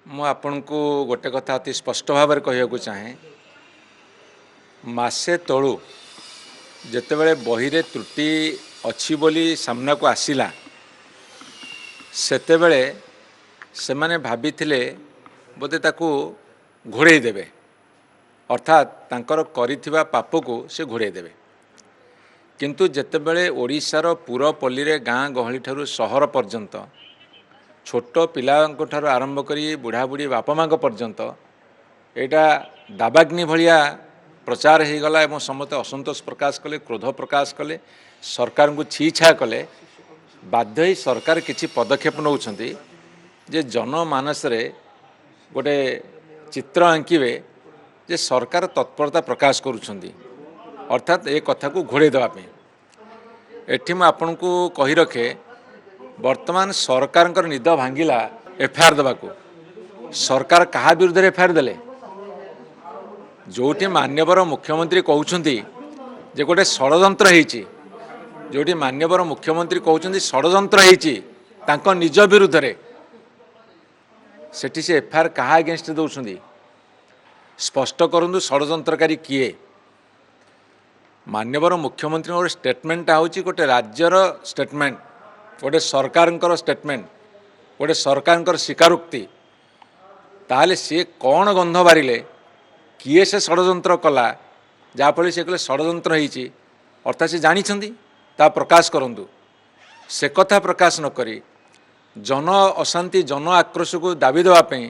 ମୁଁ ଆପଣଙ୍କୁ ଗୋଟେ କଥା ଅତି ସ୍ପଷ୍ଟ ଭାବରେ କହିବାକୁ ଚାହେଁ। ମାସେ ତଳୁ ଯେତେବେଳେ ବହିରେ ତ୍ରୁଟି ଅଛି ବୋଲି ସାମ୍ନାକୁ ଆସିଲା, ସେତେବେଳେ ସେମାନେ ଭାବିଥିଲେ ବୋଧେ ତାକୁ ଘୋଡ଼େଇ ଦେବେ, ଅର୍ଥାତ୍ ତାଙ୍କର କରିଥିବା ପାପକୁ ସେ ଘୋଡ଼େଇ ଦେବେ। କିନ୍ତୁ ଯେତେବେଳେ ଓଡ଼ିଶାର ପୁରପଲ୍ଲୀରେ ଗାଁ ଗହଳି ଠାରୁ ସହର ପର୍ଯ୍ୟନ୍ତ, ଛୋଟ ପିଲାଙ୍କ ଠାରୁ ଆରମ୍ଭ କରି ବୁଢ଼ାବୁଢ଼ୀ ବାପା ମାଙ୍କ ପର୍ଯ୍ୟନ୍ତ ଏଇଟା ଦାବାଗ୍ନି ଭଳିଆ ପ୍ରଚାର ହୋଇଗଲା ଏବଂ ସମସ୍ତେ ଅସନ୍ତୋଷ ପ୍ରକାଶ କଲେ, କ୍ରୋଧ ପ୍ରକାଶ କଲେ, ସରକାରଙ୍କୁ ଛି ଛା କଲେ। ବାଧ୍ୟ ହୋଇ ସରକାର କିଛି ପଦକ୍ଷେପ ନେଉଛନ୍ତି ଯେ ଜନମାନସରେ ଗୋଟେ ଚିତ୍ର ଆଙ୍କିବେ ଯେ ସରକାର ତତ୍ପରତା ପ୍ରକାଶ କରୁଛନ୍ତି, ଅର୍ଥାତ୍ ଏ କଥାକୁ ଘୋଡ଼େଇ ଦେବା ପାଇଁ। ଏଠି ମୁଁ ଆପଣଙ୍କୁ କହି ରଖେ, ବର୍ତ୍ତମାନ ସରକାରଙ୍କର ନିଦ ଭାଙ୍ଗିଲା ଏଫଆଇଆର୍ ଦେବାକୁ। ସରକାର କାହା ବିରୁଦ୍ଧରେ ଏଫଆଇଆର୍ ଦେଲେ? ଯେଉଁଠି ମାନ୍ୟବର ମୁଖ୍ୟମନ୍ତ୍ରୀ କହୁଛନ୍ତି ଯେ ଗୋଟେ ଷଡ଼ଯନ୍ତ୍ର ହେଇଛି, ଯେଉଁଠି ମାନ୍ୟବର ମୁଖ୍ୟମନ୍ତ୍ରୀ କହୁଛନ୍ତି ଷଡ଼ଯନ୍ତ୍ର ହେଇଛି ତାଙ୍କ ନିଜ ବିରୁଦ୍ଧରେ, ସେଠି ସେ ଏଫଆଇଆର୍ କାହା ଏଗେନ୍ଷ୍ଟ ଦେଉଛନ୍ତି? ସ୍ପଷ୍ଟ କରନ୍ତୁ ଷଡ଼ଯନ୍ତ୍ରକାରୀ କିଏ? ମାନ୍ୟବର ମୁଖ୍ୟମନ୍ତ୍ରୀଙ୍କର ଷ୍ଟେଟମେଣ୍ଟଟା ହେଉଛି ଗୋଟେ ରାଜ୍ୟର ଷ୍ଟେଟମେଣ୍ଟ, ଗୋଟେ ସରକାରଙ୍କର ଷ୍ଟେଟମେଣ୍ଟ, ଗୋଟେ ସରକାରଙ୍କର ସ୍ୱୀକାରୋକ୍ତି। ତାହେଲେ ସିଏ କ'ଣ ଗନ୍ଧ ବାରିଲେ, କିଏ ସେ ଷଡ଼ଯନ୍ତ୍ର କଲା, ଯାହାଫଳରେ ସେ କହିଲେ ଷଡ଼ଯନ୍ତ୍ର ହେଇଛି, ଅର୍ଥାତ୍ ସେ ଜାଣିଛନ୍ତି, ତା ପ୍ରକାଶ କରନ୍ତୁ। ସେ କଥା ପ୍ରକାଶ ନ କରି ଜନ ଅଶାନ୍ତି, ଜନ ଆକ୍ରୋଶକୁ ଦାବି ଦେବା ପାଇଁ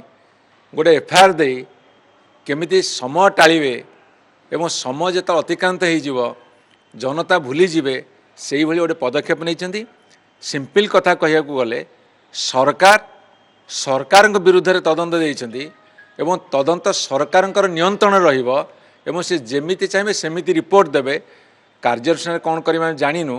ଗୋଟେ ଏଫଆଇଆର୍ ଦେଇ କେମିତି ସମୟ ଟାଳିବେ ଏବଂ ସମୟ ଯେତେବେଳେ ଅତିକ୍ରାନ୍ତ ହୋଇଯିବ, ଜନତା ଭୁଲିଯିବେ, ସେଇଭଳି ଗୋଟେ ପଦକ୍ଷେପ ନେଇଛନ୍ତି। ସିମ୍ପଲ୍ କଥା କହିବାକୁ ଗଲେ, ସରକାରଙ୍କ ବିରୁଦ୍ଧରେ ତଦନ୍ତ ଦେଇଛନ୍ତି ଏବଂ ତଦନ୍ତ ସରକାରଙ୍କର ନିୟନ୍ତ୍ରଣରେ ରହିବ ଏବଂ ସେ ଯେମିତି ଚାହିଁବେ ସେମିତି ରିପୋର୍ଟ ଦେବେ। କାର୍ଯ୍ୟାନୁଷ୍ଠାନ କ'ଣ କରିବା ଆମେ ଜାଣିନୁ,